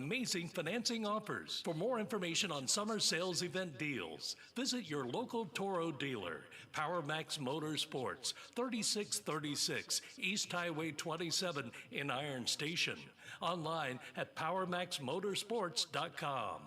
amazing financing offers. For more information on summer sales event deals, visit your local Toro dealer. Power Max Motorsports, 3636 East Highway 27 in Iron Station. Online at PowerMaxMotorsports.com.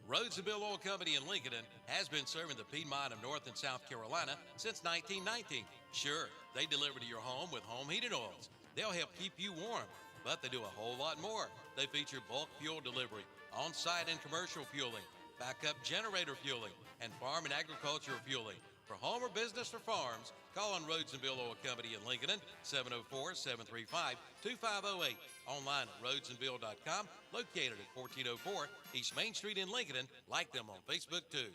Rhodes and Bill Oil Company in Lincoln has been serving the Piedmont of North and South Carolina since 1919. Sure, they deliver to your home with home heating oils. They'll help keep you warm, but they do a whole lot more. They feature bulk fuel delivery, on-site and commercial fueling, backup generator fueling, and farm and agricultural fueling. For home or business or farms, call on Rhodes and Bill Oil Company in Lincoln, 704-735-2508. Online at rhodesandbill.com, located at 1404 East Main Street in Lincoln. Like them on Facebook too.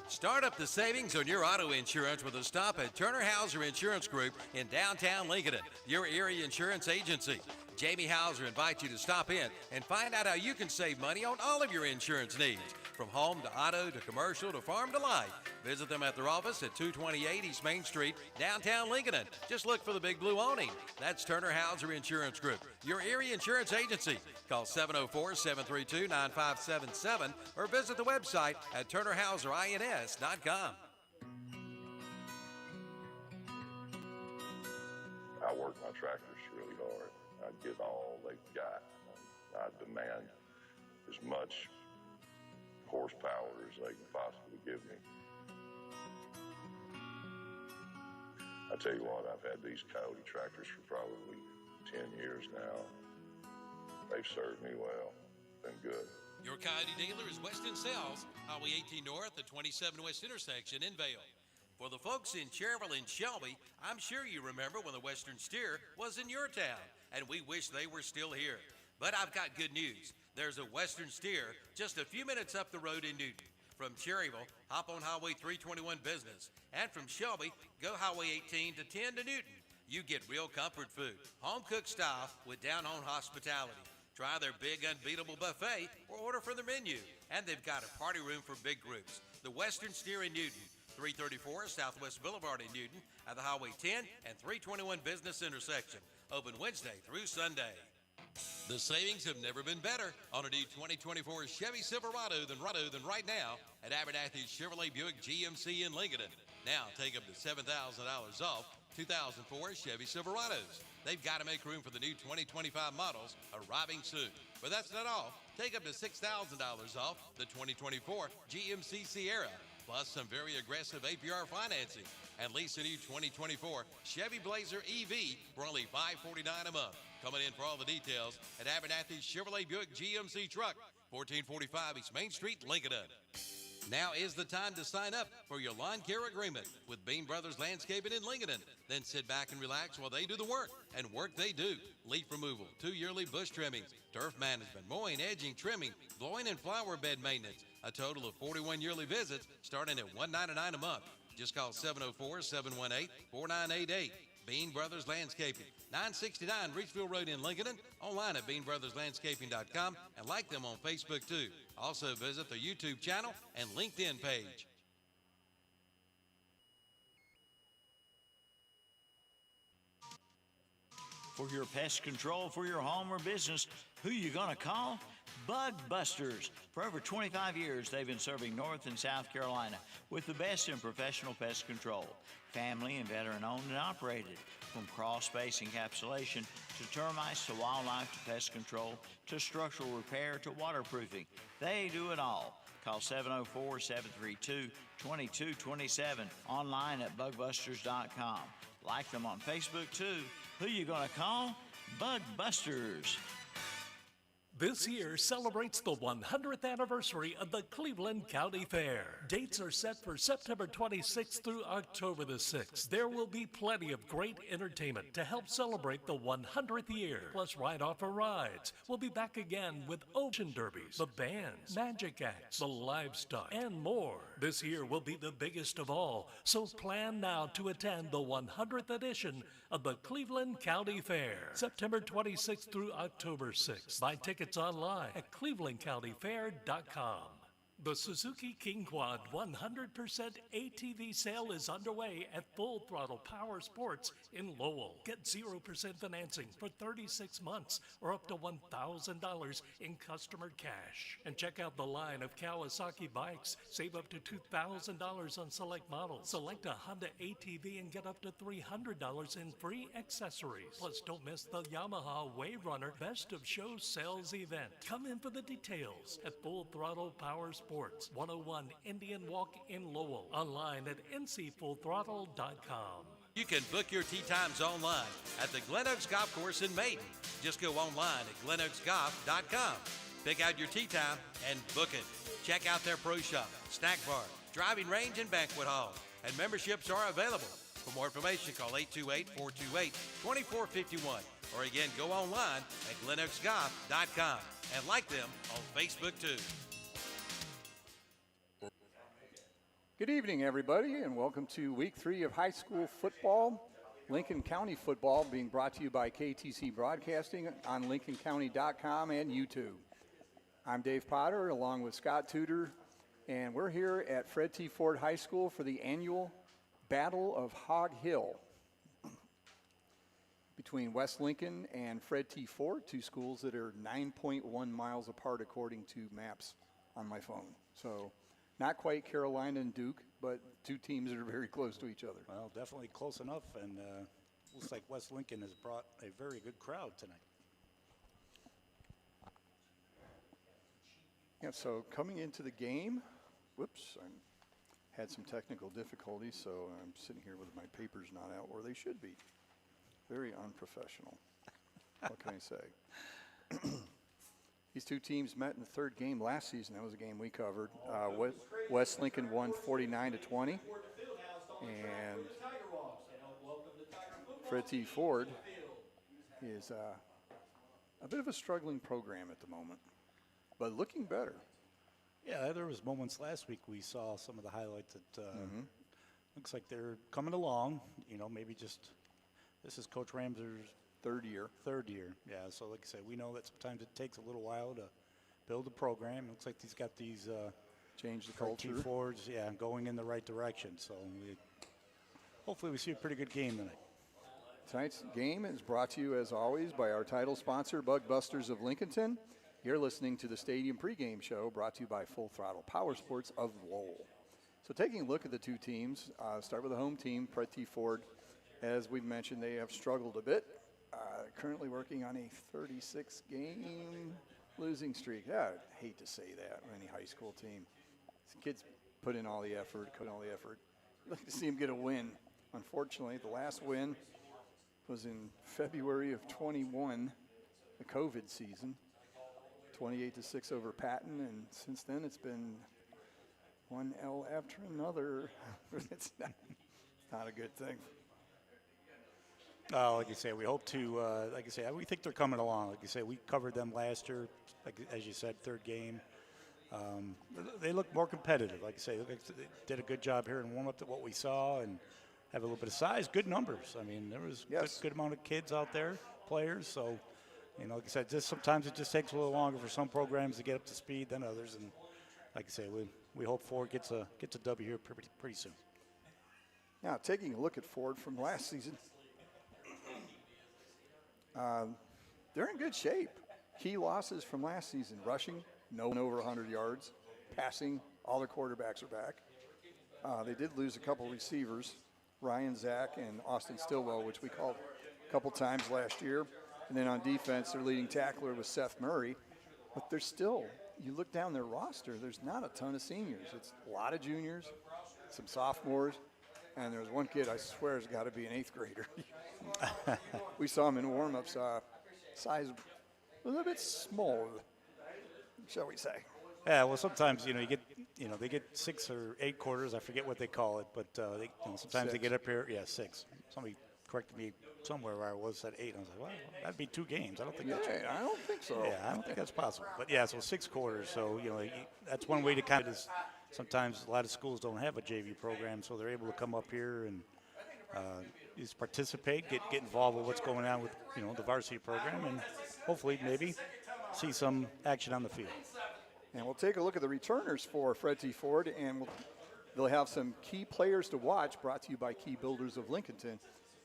Start up the savings on your auto insurance with a stop at Turner Hauser Insurance Group in downtown Lincoln, your area insurance agency. Jamie Hauser invites you to stop in and find out how you can save money on all of your insurance needs, from home to auto to commercial to farm to life. Visit them at their office at 228 East Main Street, downtown Lincoln. Just look for the big blue awning. That's Turner Hauser Insurance Group, your area insurance agency. Call 704-732-9577 or visit the website at turnerhauserins.com. I work my tractors really hard. I give all they've got. I demand as much horsepower as they can possibly give me. I tell you what, I've had these Coyote tractors for probably 10 years now. They've served me well. Been good. Your Coyote dealer is Weston Sales, Highway 18 North, the 27 West intersection in Vail. For the folks in Cherville and Shelby, I'm sure you remember when the Western Steer was in your town, and we wish they were still here. But I've got good news. There's a Western Steer just a few minutes up the road in Newton. From Cherryville, hop on Highway 321 Business. And from Shelby, go Highway 18 to 10 to Newton. You get real comfort food, home-cooked style with down-home hospitality. Try their big unbeatable buffet or order from their menu. And they've got a party room for big groups. The Western Steer in Newton, 334 Southwest Boulevard in Newton at the Highway 10 and 321 Business intersection. Open Wednesday through Sunday. The savings have never been better on a new 2024 Chevy Silverado than right now at Abernathy's Chevrolet Buick GMC in Lincoln. Now take up to $7,000 off 2004 Chevy Silverados. They've got to make room for the new 2025 models arriving soon. But that's not all. Take up to $6,000 off the 2024 GMC Sierra, plus some very aggressive APR financing, and lease a new 2024 Chevy Blazer EV for only $549 a month. Coming in for all the details at Abernathy's Chevrolet Buick GMC Truck, 1445 East Main Street, Lincoln. Now is the time to sign up for your lawn care agreement with Bean Brothers Landscaping in Lincoln. Then sit back and relax while they do the work, and work they do. Leaf removal, 2 yearly bush trimmings, turf management, mowing, edging, trimming, blowing, and flower bed maintenance. A total of 41 yearly visits starting at $199 a month. Just call 704-718-4988. Bean Brothers Landscaping, 969 Richfield Road in Lincoln. Online at beanbrotherslandscaping.com and like them on Facebook too. Also visit their YouTube channel and LinkedIn page. For your pest control for your home or business, who you gonna call? Bug Busters. For over 25 years, they've been serving North and South Carolina with the best in professional pest control. Family and veteran owned and operated. From crawl space encapsulation to termites to wildlife to pest control to structural repair to waterproofing. They do it all. Call 704-732-2227. Online at bugbusters.com. Like them on Facebook too. Who you gonna call? Bug Busters. This year celebrates the 100th anniversary of the Cleveland County Fair. Dates are set for September 26th through October the 6th. There will be plenty of great entertainment to help celebrate the 100th year, plus ride-offer rides. We'll be back again with ocean derbies, the bands, magic acts, the livestock, and more. This year will be the biggest of all, so plan now to attend the 100th edition of the Cleveland County Fair, September 26th through October 6th. Buy tickets online at clevelandcountyfair.com. The Suzuki King Quad 100% ATV sale is underway at Full Throttle Power Sports in Lowell. Get 0% financing for 36 months or up to $1,000 in customer cash. And check out the line of Kawasaki bikes. Save up to $2,000 on select models. Select a Honda ATV and get up to $300 in free accessories. Plus, don't miss the Yamaha Wave Runner Best of Show Sales event. Come in for the details at Full Throttle Power Sports, 101 Indian Walk in Lowell. Online at ncfullthrottle.com. You can book your tee times online at the Glen Oaks Golf Course in Maiden. Just go online at glenoaksgolf.com. Pick out your tee time and book it. Check out their pro shop, snack bar, driving range, and banquet hall. And memberships are available. For more information, call 828-428-2451. Or again, go online at glenoaksgolf.com and like them on Facebook too. Good evening, everybody, and welcome to week 3 of high school football. Lincoln County football being brought to you by KTC Broadcasting on lincolncounty.com and YouTube. I'm Dave Potter along with Scott Tudor, and we're here at Fred T. Foard High School for the annual Battle of Hog Hill between West Lincoln and Fred T. Foard, two schools that are 9.1 miles apart according to maps on my phone. So not quite Carolina and Duke, but two teams that are very close to each other. Well, definitely close enough, and looks like West Lincoln has brought a very good crowd tonight. Yeah, so coming into the game, whoops, I had some technical difficulties, so I'm sitting here with my papers not out where they should be. Very unprofessional. What can I say? These two teams met in the third game last season. That was a game we covered. West Lincoln won 49-20, and Fred T. Foard is a bit of a struggling program at the moment, but looking better. Yeah, there was moments last week we saw some of the highlights that looks like they're coming along. You know, maybe just this is Coach Ramser's Third year. Yeah, so like I said, we know that sometimes it takes a little while to build a program. Looks like he's got these change the culture. Fords, yeah, going in the right direction. So hopefully we see a pretty good game tonight. Tonight's game is brought to you, as always, by our title sponsor, Bug Busters of Lincolnton. You're listening to the Stadium pregame show brought to you by Full Throttle Power Sports of Lowell. So taking a look at the two teams, start with the home team, Fred T. Foard. As we've mentioned, they have struggled a bit. Currently working on a 36-game losing streak. Yeah, I'd hate to say that with any high school team. These kids put in all the effort. I'd like to see them get a win. Unfortunately, the last win was in February of 21, the COVID season, 28-6 over Patton, and since then it's been one L after another. It's not a good thing. Like you say, we hope to, we think they're coming along. Like you say, we covered them last year, like as you said, third game. They look more competitive. Like I say, they did a good job here and warm up to what we saw and have a little bit of size, good numbers. I mean, there was good amount of kids out there, players. So, you know, like I said, just sometimes it just takes a little longer for some programs to get up to speed than others. And like I say, we hope Ford gets a W here pretty soon. Now, taking a look at Ford from last season, they're in good shape. Key losses from last season: rushing, no one over 100 yards; passing, all their quarterbacks are back. They did lose a couple receivers, Ryan Zach and Austin Stillwell, which we called a couple times last year. And then on defense, their leading tackler was Seth Murray. But they're still, you look down their roster, there's not a ton of seniors. It's a lot of juniors, some sophomores, and there's one kid I swear has got to be an 8th grader. We saw him in warm-ups, size a little bit small, shall we say. Yeah, well, sometimes, they get 6 or 8 quarters. I forget what they call it, but sometimes they get up here. Yeah, 6. Somebody corrected me somewhere where I was at 8. I was like, well, that'd be 2 games. I don't think that's right. I don't think so. Yeah, I don't think that's possible. But, yeah, so 6 quarters. So, that's one way to kind of sometimes a lot of schools don't have a JV program, so they're able to come up here and just participate, get involved with what's going on with, the varsity program, and hopefully maybe see some action on the field. And we'll take a look at the returners for Fred T. Foard, and they'll have some key players to watch, brought to you by Key Builders of Lincolnton.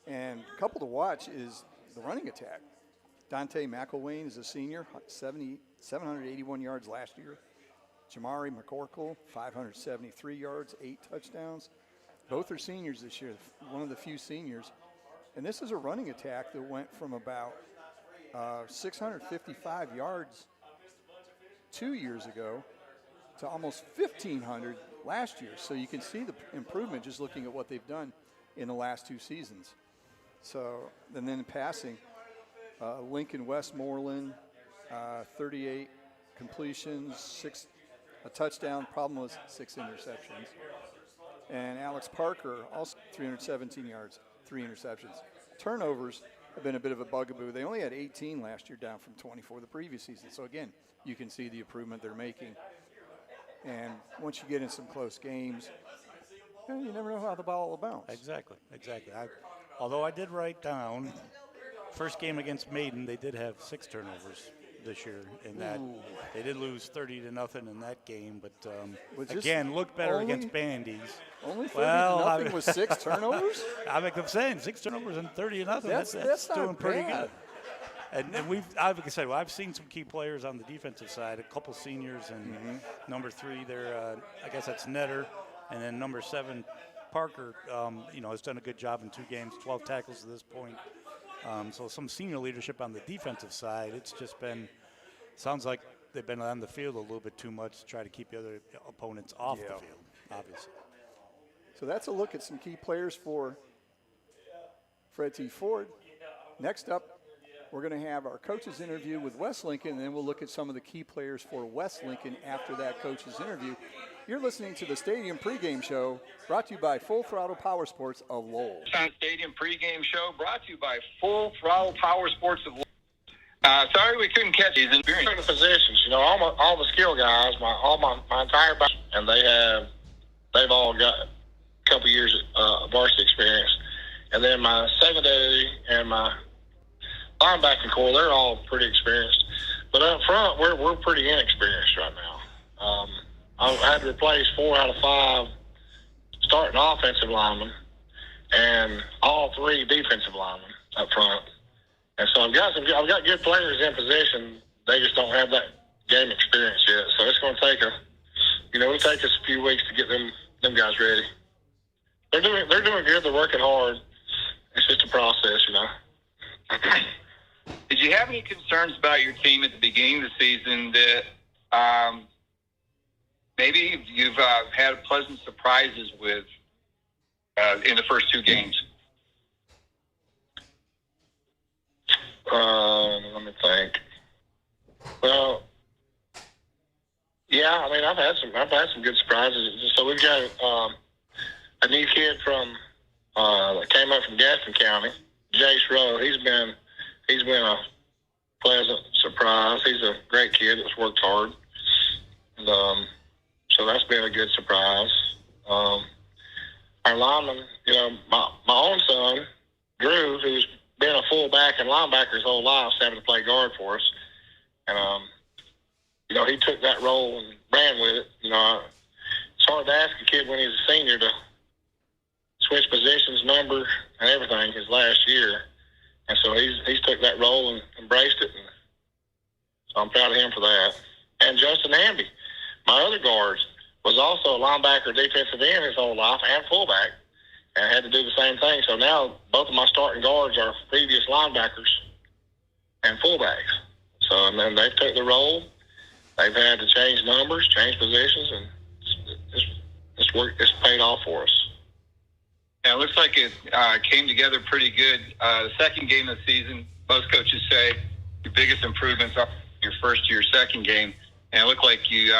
And a couple to watch is the running attack. Dante McElwain is a senior, 781 yards last year. Jamari McCorkle, 573 yards, 8 touchdowns. Both are seniors this year, one of the few seniors. And this is a running attack that went from about 655 yards 2 years ago to almost 1,500 last year. So you can see the improvement just looking at what they've done in the last 2 seasons. So, and then in passing, Lincoln Westmoreland, 38 completions, a touchdown. Problem was 6 interceptions. And Alex Parker, also 317 yards, 3 interceptions. Turnovers have been a bit of a bugaboo. They only had 18 last year, down from 24 the previous season. So again, you can see the improvement they're making. And once you get in some close games, you never know how the ball will bounce. Exactly. Although I did write down, first game against Maiden, they did have 6 turnovers this year. In that, they did lose 30-0 in that game. But again, looked better against Bandies. Only 30-0 with 6 turnovers. I'm saying 6 turnovers and 30-0. That's doing pretty good. And we've, like I said, I've seen some key players on the defensive side, a couple seniors, and number 3 there, I guess that's Netter, and then number 7, Parker, has done a good job in 2 games, 12 tackles to this point. So some senior leadership on the defensive side. It's just been, sounds like they've been on the field a little bit too much to try to keep the other opponents off the field, obviously. So that's a look at some key players for Fred T. Foard. Next up, we're going to have our coaches interview with West Lincoln, and then we'll look at some of the key players for West Lincoln after that coaches interview. You're listening to the Stadium Pregame Show, brought to you by Full Throttle Power Sports of Lowell. Stadium Pregame Show, brought to you by Full Throttle Power Sports of Lowell. Sorry we couldn't catch these experience. In the positions, all the skill guys, my entire body, and they've all got a couple years of varsity experience. And then my secondary and my linebacking core, they're all pretty experienced. But up front, we're pretty inexperienced right now. I had to replace 4 out of 5 starting offensive linemen and all 3 defensive linemen up front. And so I've got good players in position. They just don't have that game experience yet. So it's going to take it'll take us a few weeks to get them guys ready. They're doing good. They're working hard. It's just a process, Did you have any concerns about your team at the beginning of the season that maybe you've had pleasant surprises with in the first 2 games? Let me think. Well, yeah, I've had some good surprises. So we've got a new kid that came up from Gaston County, Jace Rowe. He's been a pleasant surprise. He's a great kid that's worked hard. And, so that's been a good surprise. Our lineman, my own son, Drew, who's been a fullback and linebacker his whole life, having to play guard for us. And, he took that role and ran with it. It's hard to ask a kid when he's a senior to switch positions, number, and everything his last year. And so he's took that role and embraced it. And so I'm proud of him for that. And Justin Hamby, my other guard, was also a linebacker, defensive end his whole life, and fullback, and had to do the same thing. So now both of my starting guards are previous linebackers and fullbacks. So and then they've took the role. They've had to change numbers, change positions, and it's paid off for us. Yeah, it looks like it came together pretty good. The second game of the season, most coaches say your biggest improvements are your first to your second game. And it looked like you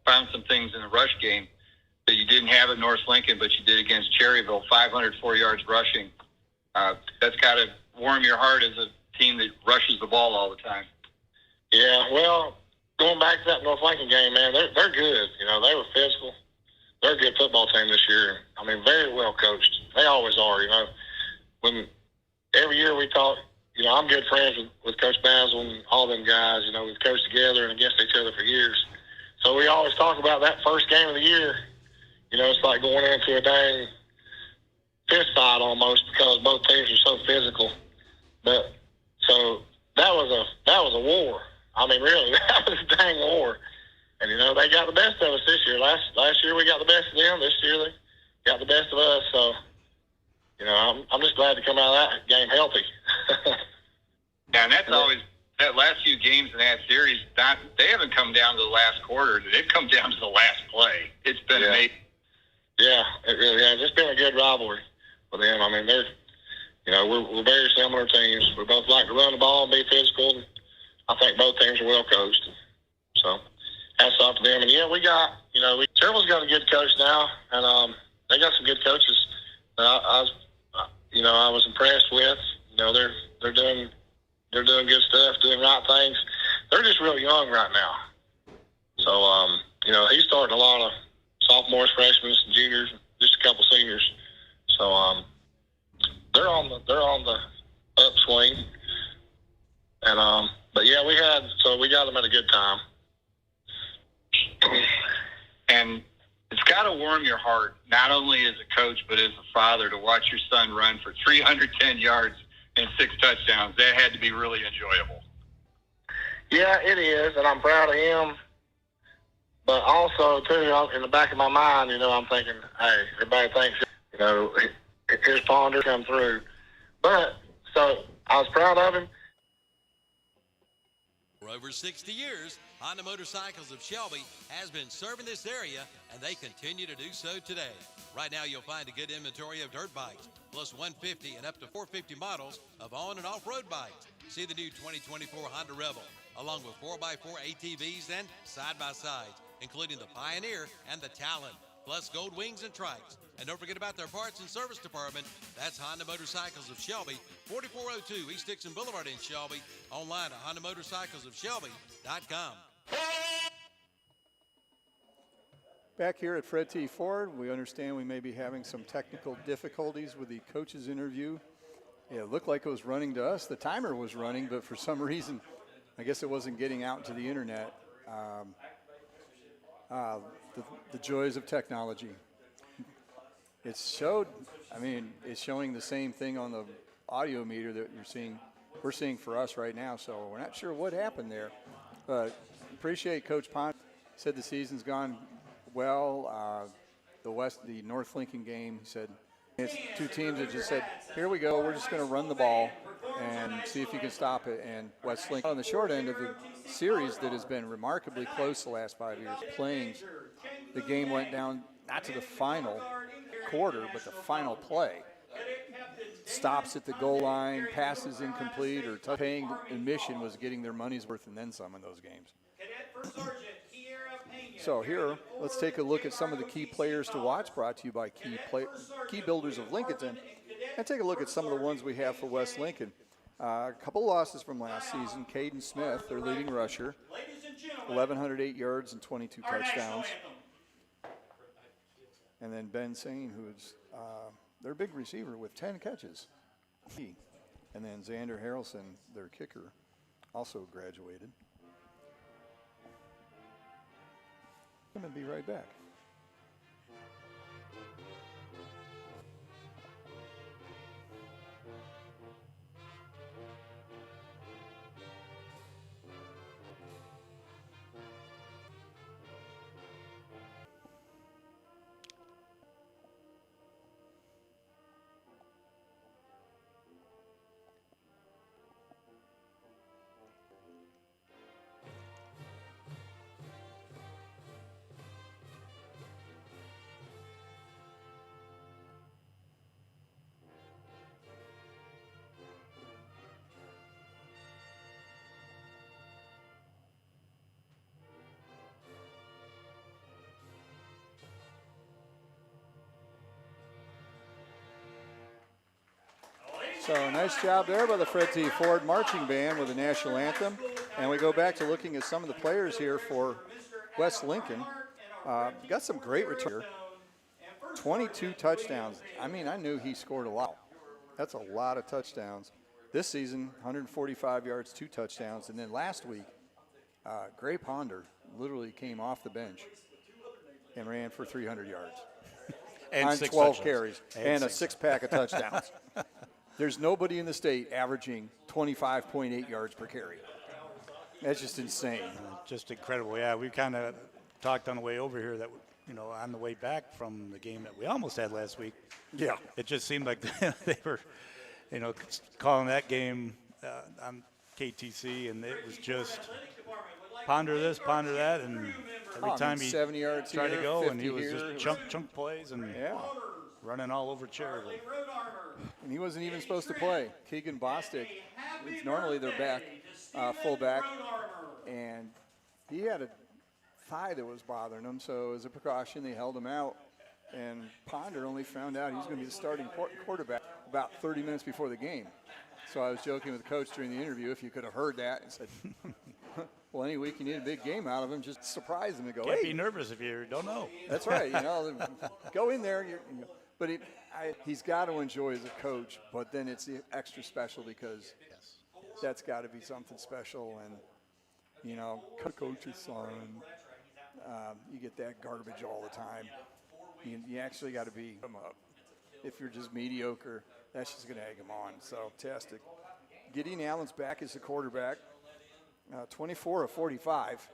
found some things in the rush game that you didn't have at North Lincoln, but you did against Cherryville, 504 yards rushing. That's got to warm your heart as a team that rushes the ball all the time. Yeah, well, going back to that North Lincoln game, man, they're good. They were physical. They're a good football team this year. Very well coached. They always are, When every year we talk, I'm good friends with Coach Basil and all them guys. We've coached together and against each other for years. So we always talk about that first game of the year. You know, it's like going into a dang fist fight almost because both teams are so physical. But so that was a war. I mean, really, that was a dang war. And you know, they got the best of us this year. Last year we got the best of them. This year they got the best of us. So you know, I'm just glad to come out of that game healthy. Yeah, and that's always that last few games in that series. They haven't come down to the last quarter. They've come down to the last play. It's been amazing. Yeah, it really has. It's been a good rivalry with them. I mean, we're very similar teams. We both like to run the ball and be physical. And I think both teams are well coached. So hats off to them. And yeah, Cheryl's got a good coach now, and they got some good coaches that I was impressed with. You know, they're doing good stuff, doing right things. They're just really young right now. So he's starting a lot of sophomores, freshmen, juniors, just a couple seniors. So they're on the upswing. And but yeah, we got them at a good time. And it's got to warm your heart, not only as a coach but as a father, to watch your son run for 310 yards and 6 touchdowns. That had to be really enjoyable. Yeah, it is, and I'm proud of him. But also, too, in the back of my mind, I'm thinking, hey, everybody thinks, his ponder come through. But, so, I was proud of him. For over 60 years, Honda Motorcycles of Shelby has been serving this area, and they continue to do so today. Right now, you'll find a good inventory of dirt bikes, plus 150 and up to 450 models of on- and off-road bikes. See the new 2024 Honda Rebel, along with 4x4 ATVs and side-by-sides, including the Pioneer and the Talon, plus gold wings and trikes. And don't forget about their parts and service department. That's Honda Motorcycles of Shelby, 4402 East Dixon Boulevard in Shelby. Online at HondaMotorcyclesofShelby.com. Back here at Fred T. Foard, we understand we may be having some technical difficulties with the coach's interview. Yeah, it looked like it was running to us. The timer was running, but for some reason, I guess it wasn't getting out to the internet. The joys of technology. It's showing the same thing on the audio meter that we're seeing for us right now, so we're not sure what happened there. But appreciate Coach Pond. Said the season's gone well. The North Lincoln game, he said, it's two teams that just said, here we go, we're just going to run the ball and see if you can stop it. And West Lincoln on the short end of the series that has been remarkably close the last 5 years playing. The game went down not to the final quarter, but the final play. Stops at the goal line, passes incomplete, or paying admission was getting their money's worth and then some in those games. So here, let's take a look at some of the key players to watch, brought to you by Key Builders of Lincolnton, and take a look at some of the ones we have for West Lincoln. A couple losses from last season. Caden Smith, their leading rusher, 1,108 yards and 22 touchdowns. And then Ben Sane, who's their big receiver with 10 catches. And then Xander Harrelson, their kicker, also graduated. I'm going to be right back. So nice job there by the Fred T. Foard Marching Band with the national anthem. And we go back to looking at some of the players here for West Lincoln. Got some great return. 22 touchdowns. I mean, I knew he scored a lot. That's a lot of touchdowns. This season, 145 yards, 2 touchdowns. And then last week, Gray Ponder, literally came off the bench and ran for 300 yards And on 6 12 touchdowns. carries and a six-pack of touchdowns. There's nobody in the state averaging 25.8 yards per carry. That's just insane. Just incredible. Yeah, we kind of talked on the way over here that, on the way back from the game that we almost had last week. Yeah. It just seemed like they were, calling that game on KTC, and it was just ponder this, ponder that, and every time he 70 yards tried here, to go, and 50 he was here. just chunk plays and Yeah. running all over Cherryville. And he wasn't even supposed to play. Keegan Bostic, it's normally their back, fullback, and he had a thigh that was bothering him, so as a precaution, they held him out. And Ponder only found out he was going to be the starting quarterback about 30 minutes before the game. So I was joking with the coach during the interview, if you could have heard that, and said, well, any week you need a big game out of him, just surprise him and go, Can't hey. be nervous if you don't know. That's right. Go in there. But he's got to enjoy as a coach, but then it's extra special because that's got to be something special. And, coach's son, you get that garbage all the time. You actually got to be him up. If you're just mediocre, that's just going to egg him on. So, fantastic. Gideon Allen's back as the quarterback, 24 of 45.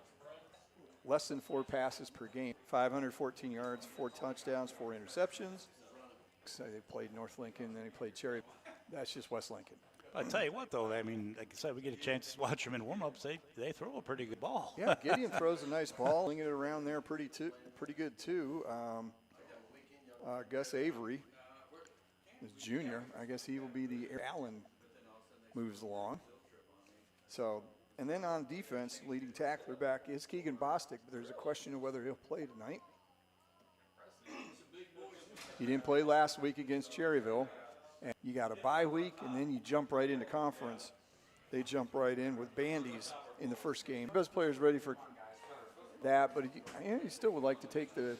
Less than 4 passes per game, 514 yards, 4 touchdowns, 4 interceptions. So they played North Lincoln, then he played Cherry. That's just West Lincoln. I tell you what, though, like I said, we get a chance to watch them in warm-ups. They throw a pretty good ball. Yeah, Gideon throws a nice ball, flinging it around there pretty good too. Gus Avery is junior. I guess he will be the Allen moves along. So, and then on defense, leading tackler back is Keegan Bostic, but there's a question of whether he'll play tonight. He didn't play last week against Cherryville. And you got a bye week, and then you jump right into conference. They jump right in with Bandies in the first game. Best player's ready for that, but he still would like to take the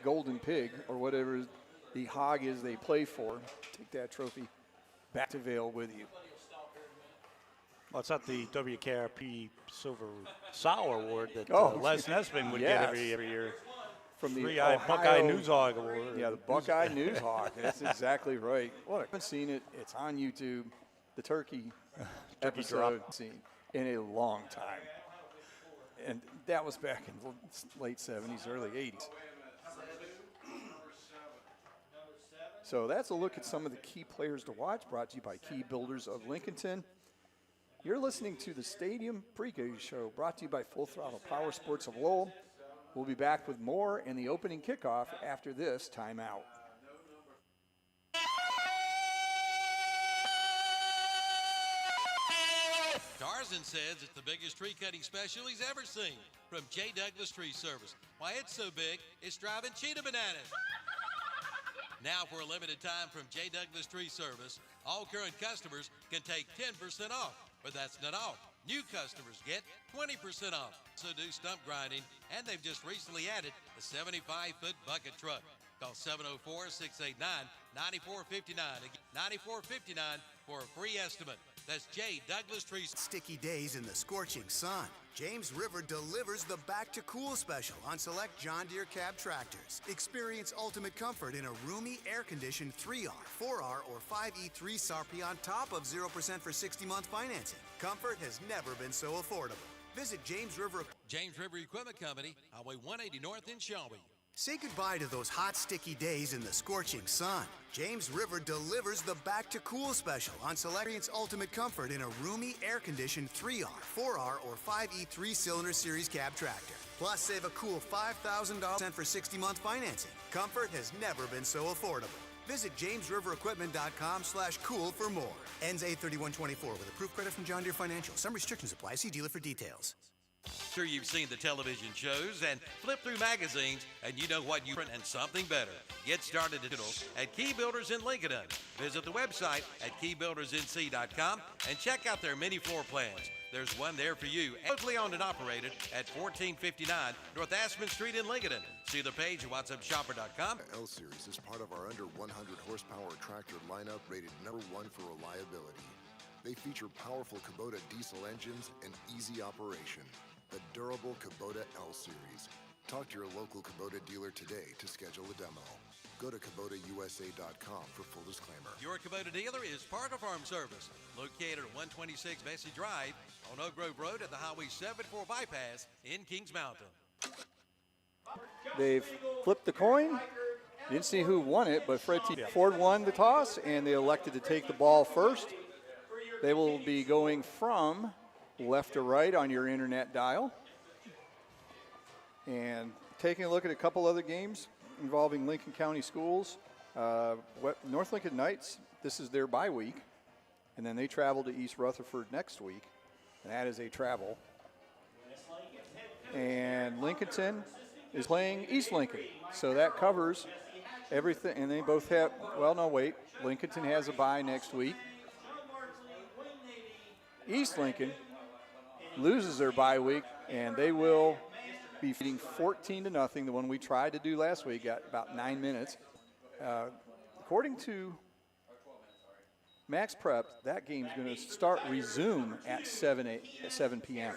Golden Pig or whatever the hog is they play for. Take that trophy back to Vail with you. Well, it's not the WKRP Silver Sow Award that Les Nesbitt would get every year. From the Three-Eye Buckeye News Hog Award. Yeah, the Buckeye News Hog. That's exactly right. Well, I haven't seen it. It's on YouTube. The turkey episode seen in a long time. And that was back in the late 70s, early 80s. So that's a look at some of the key players to watch, brought to you by Key Builders of Lincolnton. You're listening to the Stadium Pregame Show, brought to you by Full Throttle Power Sports of Lowell. We'll be back with more in the opening kickoff after this timeout. Tarzan says it's the biggest tree cutting special he's ever seen from J. Douglas Tree Service. Why, it's so big, it's driving cheetah bananas. Now, for a limited time from J. Douglas Tree Service, all current customers can take 10% off. But that's not all. New customers get 20% off. So do stump grinding, and they've just recently added a 75-foot bucket truck. Call 704-689-9459. Again, 9459 for a free estimate. That's J. Douglas Tree. Sticky days in the scorching sun. James River delivers the Back to Cool special on select John Deere cab tractors. Experience ultimate comfort in a roomy, air-conditioned 3R, 4R, or 5E3 SARP on top of 0% for 60-month financing. Comfort has never been so affordable. Visit James River Equipment Company, Highway 180 North in Shelby. Say goodbye to those hot, sticky days in the scorching sun. James River delivers the Back to Cool special on select ultimate comfort in a roomy, air-conditioned 3R, 4R, or 5E3 cylinder series cab tractor. Plus, save a cool $5,000 for 60-month financing. Comfort has never been so affordable. Visit JamesRiverEquipment.com/cool for more. Ends 8/31/24 with approved credit from John Deere Financial. Some restrictions apply. See dealer for details. Sure, you've seen the television shows and flip through magazines, and you know what you print and something better. Get started digital at Key Builders in Lincoln. Visit the website at keybuildersnc.com and check out their mini floor plans. There's one there for you, locally owned and operated at 1459 North Aspen Street in Lincoln. See the page at whatsupshopper.com. L-Series is part of our under 100 horsepower tractor lineup rated #1 for reliability. They feature powerful Kubota diesel engines and easy operation. the durable Kubota L Series. Talk to your local Kubota dealer today to schedule a demo. Go to KubotaUSA.com for full disclaimer. Your Kubota dealer is Parker Farm Service, located at 126 Bessie Drive on Oak Grove Road at the Highway 74 bypass in Kings Mountain. They've flipped the coin. Didn't see who won it, but Foard won the toss, and they elected to take the ball first. They will be going from left to right on your internet dial. And taking a look at a couple other games involving Lincoln County schools. North Lincoln Knights, this is their bye week. And then they travel to East Rutherford next week, and that is a travel. And Lincolnton is playing East Lincoln, so that covers everything. And they both have, well, no, wait. Lincolnton has a bye next week. East Lincoln loses their bye week, and they will be feeding 14-0. The one we tried to do last week got about 9 minutes. According to Max Prep, that game's going to resume at 7 p.m.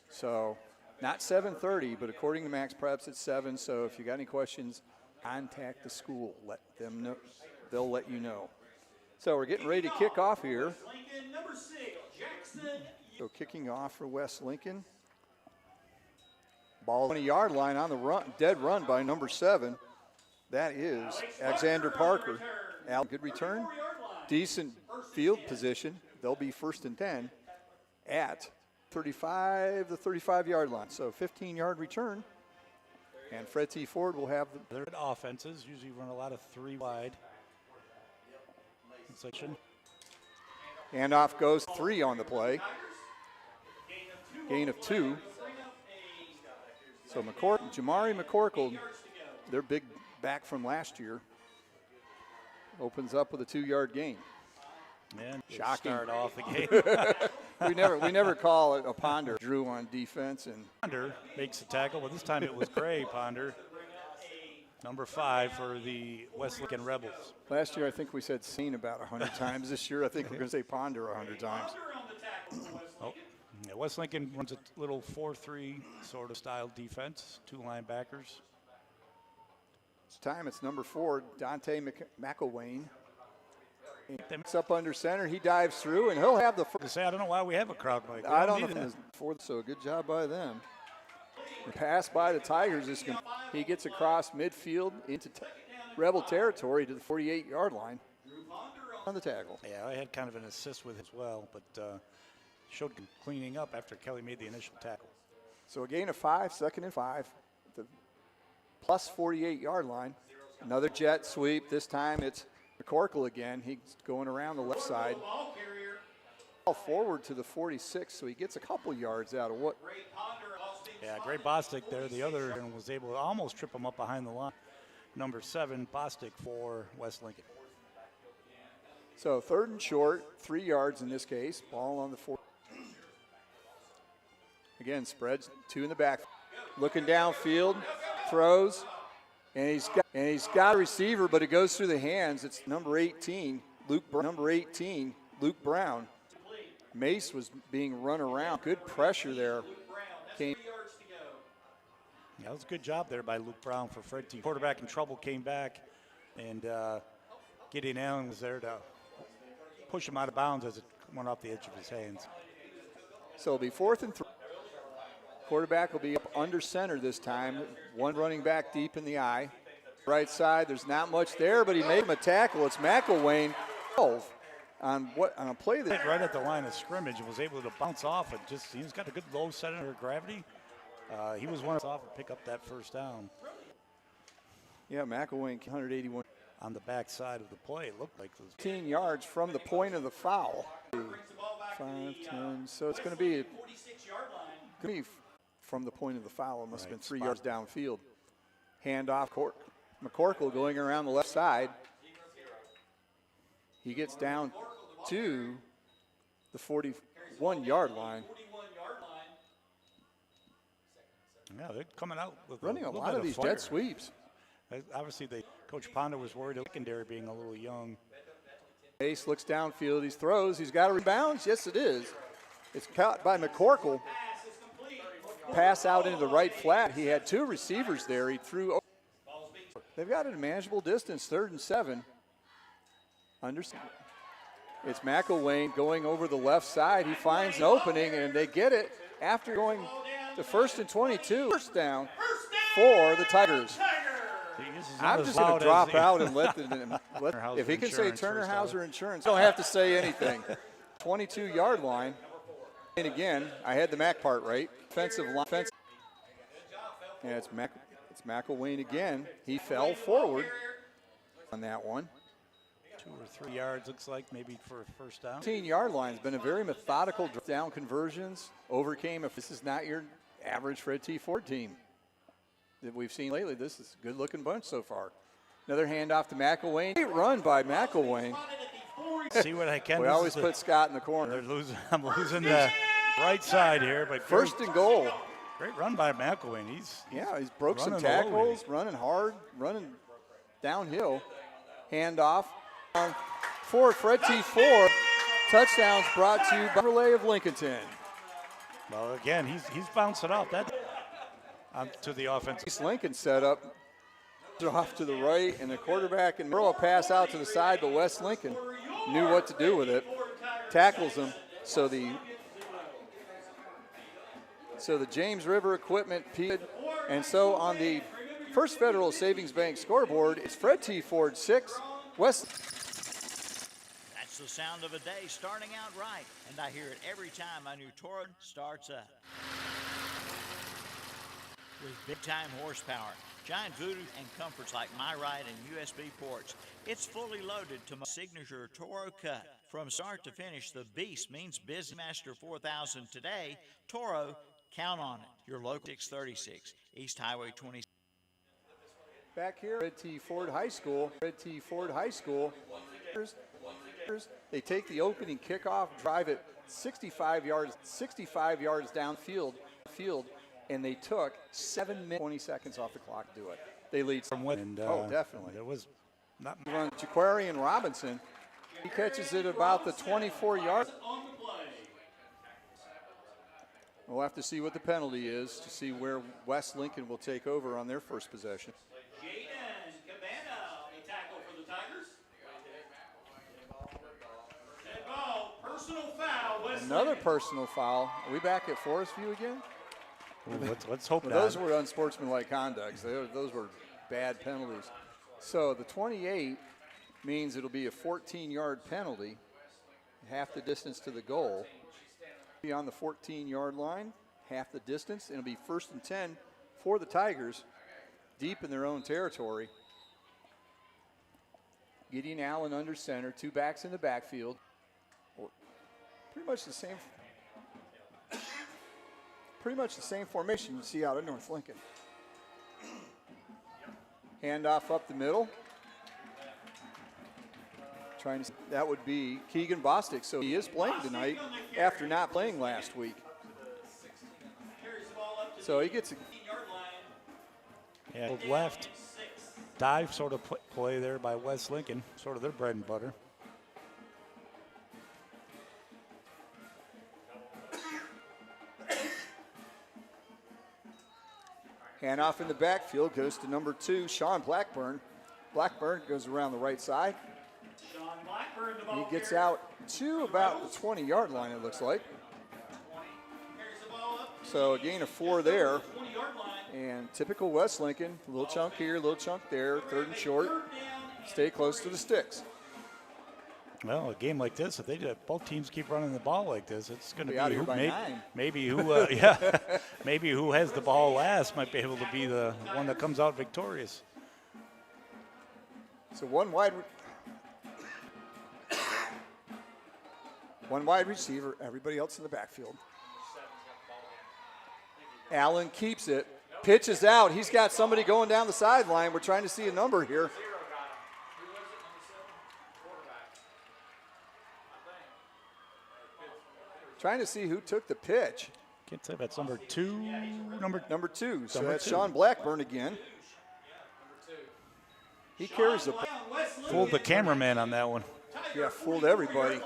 So not 7:30, but according to Max Preps, it's 7. So if you got any questions, contact the school. Let them know. They'll let you know. So we're getting ready to kick off here. So kicking off for West Lincoln. Ball 20-yard line on the run, dead run by number 7. That is Alexander Parker. Good return. Decent field position. They'll be 1st and 10 at the 35-yard line. So 15-yard return. And Fred T. Foard will have their offenses usually run a lot of 3 wide. Section. Handoff goes 3 on the play. Gain of 2. So Jamari McCorkle, their big back from last year, opens up with a 2-yard gain. And shocking. Start off the game. we never call it a Ponder. Drew on defense, and Ponder makes the tackle, but this time it was Gray Ponder, number 5 for the West Lincoln Rebels. Last year I think we said seen about 100 times. This year I think we're going to say Ponder 100 times. Yeah, West Lincoln runs a little 4-3 sort of style defense, 2 linebackers. It's time. It's number 4, Dante McElwain. It's up under center. He dives through, and he'll have the first. I don't know why we have a crowd like that. I don't know. So good job by them. The pass by the Tigers is he gets across midfield into Rebel territory to the 48-yard line on the tackle. Yeah, I had kind of an assist with it as well, but showed cleaning up after Kelly made the initial tackle. So a gain of 5, 2nd and 5, the plus 48-yard line. Another jet sweep. This time it's McCorkle again. He's going around the left side. Ball forward to the 46, so he gets a couple yards out of what. Yeah, great Bostic there. The other was able to almost trip him up behind the line. Number 7, Bostic for West Lincoln. So 3rd and short, 3 yards in this case. Ball on the 4. Again, spreads 2 in the back. Looking downfield, throws, and he's got a receiver, but it goes through the hands. It's number 18, Luke Brown. Mace was being run around. Good pressure there. Yeah, that was a good job there by Luke Brown for Fred T. Quarterback in trouble came back, and Gideon Allen was there to push him out of bounds as it went off the edge of his hands. So it'll be 4th and 3. Quarterback will be up under center this time. 1 running back deep in the eye. Right side, there's not much there, but he made him a tackle. It's McElwain. 12 on a play that right at the line of scrimmage and was able to bounce off and he's got a good low center of gravity. He was one off and pick up that first down. Yeah, McElwain 181 on the back side of the play. It looked like it was 15 yards from the point of the foul. 5, 10. So it's going to be from the point of the foul. It must have been 3 yards downfield. Handoff, McCorkle going around the left side. He gets down to the 41-yard line. Yeah, they're coming out with running a lot of these jet sweeps. Obviously, Coach Ponder was worried of secondary being a little young. Ace looks downfield. He throws. He's got a rebound. Yes, it is. It's caught by McCorkle. pass out into the right flat. He had two receivers there. He threw. They've got it a manageable distance, 3rd and 7. It's McElwain going over the left side. He finds an opening, and they get it after going to 1st and 22. First down for the Tigers. I'm just going to drop out and let if he can say Turner Hauser Insurance, I don't have to say anything. 22-yard line. And again, I had the Mac part right. Offensive line. Yeah, it's McElwain again. He fell forward on that one. 2 or 3 yards looks like, maybe for a first down. 15-yard line has been a very methodical down conversions. Overcame. If this is not your average Fred T. Foard team that we've seen lately, this is a good-looking bunch so far. Another handoff to McElwain. Great run by McElwain. See what I can. We always put Scott in the corner. I'm losing the right side here, but first and goal. Great run by McElwain. He's broke some tackles, running hard, running downhill. Handoff for Fred T. Foard. Touchdowns brought to you by Relay of Lincolnton. Well, again, he's bouncing off that to the offense. East Lincoln set up off to the right, and the quarterback and throw a pass out to the side, but West Lincoln knew what to do with it. Tackles him, so the James River equipment peaked, and so on the First Federal Savings Bank scoreboard, it's Fred T. Foard 6, West. That's the sound of a day starting out right, and I hear it every time my new Toro starts up. With big-time horsepower, giant voodoo, and comforts like MyRide and USB ports, it's fully loaded to my signature Toro cut. From start to finish, the beast means Businessmaster 4000 today. Toro, count on it. Your local 636 East Highway 20. Back here, Fred T. Foard High School. Fred T. Foard High School. They take the opening kickoff, drive it 65 yards downfield, and they took 7 minutes, 20 seconds off the clock to do it. They lead from what? Definitely. There was not run Jaquarian Robinson. He catches it about the 24-yard. We'll have to see what the penalty is to see where West Lincoln will take over on their first possession. Another personal foul. Are we back at Forest View again? Ooh, let's hope not. Those were unsportsmanlike conducts. Those were bad penalties. So the 28 means it'll be a 14-yard penalty, half the distance to the goal. Be on the 14-yard line, half the distance, and it'll be 1st and 10 for the Tigers, deep in their own territory. Gideon Allen under center, 2 backs in the backfield. Pretty much the same formation you see out of North Lincoln. Handoff up the middle. That would be Keegan Bostic. So he is playing tonight after not playing last week. So he gets a left dive sort of play there by West Lincoln, sort of their bread and butter. Handoff in the backfield goes to number 2, Sean Blackburn. Blackburn goes around the right side. He gets out to about the 20-yard line, it looks like. So a gain of 4 there. And typical West Lincoln, a little chunk here, a little chunk there, 3rd and short. Stay close to the sticks. Well, a game like this, if they both teams keep running the ball like this, it's going to be out here who, by 9. maybe who, maybe who has the ball last might be able to be the one that comes out victorious. So one wide receiver, everybody else in the backfield. Allen keeps it, pitches out. He's got somebody going down the sideline. We're trying to see a number here. Trying to see who took the pitch. Can't say that's number 2. Number 2. So number that's 2. Sean Blackburn again. He carries the. Fooled the cameraman on that one. Yeah, fooled everybody.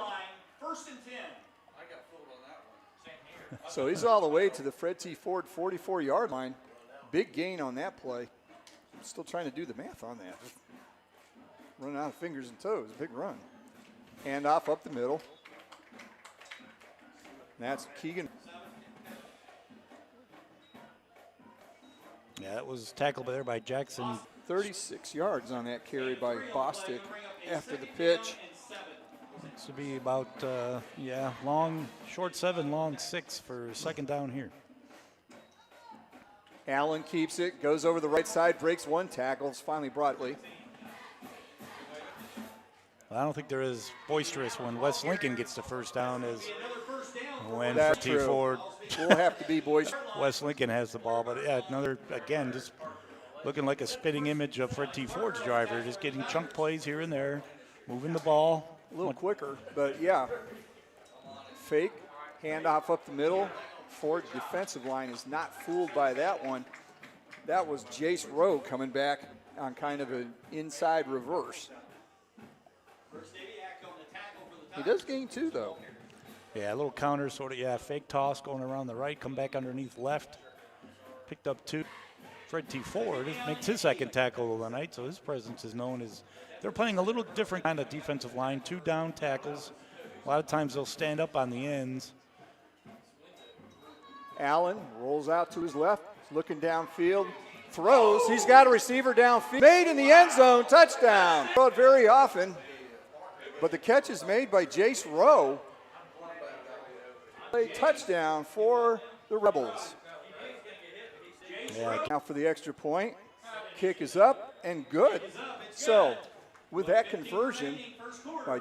So he's all the way to the Fred T. Foard 44-yard line. Big gain on that play. Still trying to do the math on that. Running out of fingers and toes. Big run. Handoff up the middle. That's Keegan. Yeah, that was tackled there by Jackson. 36 yards on that carry by Bostic after the pitch. This would be about, short 7, long 6 for second down here. Allen keeps it, goes over the right side, breaks one tackle. It's finally Broadway. I don't think they're as boisterous when West Lincoln gets the first down as when That's T. true. Foard. We'll have to be boisterous. West Lincoln has the ball, but yeah, another, again, just looking like a spitting image of Fred T. Ford's driver, just getting chunk plays here and there, moving the ball. A little quicker, but yeah. Fake, handoff up the middle. Ford's defensive line is not fooled by that one. That was Jace Rowe coming back on kind of an inside reverse. He does gain 2, though. Yeah, a little counter sort of, fake toss going around the right, come back underneath left. Picked up 2. Fred T. Foard makes his second tackle of the night, so his presence is known as, they're playing a little different kind of defensive line, 2 down tackles. A lot of times they'll stand up on the ends. Allen rolls out to his left, looking downfield, throws. He's got a receiver downfield. Made in the end zone, touchdown. Throw it very often, but the catch is made by Jace Rowe. A touchdown for the Rebels. Yeah. Now for the extra point. Kick is up and good. So with that conversion by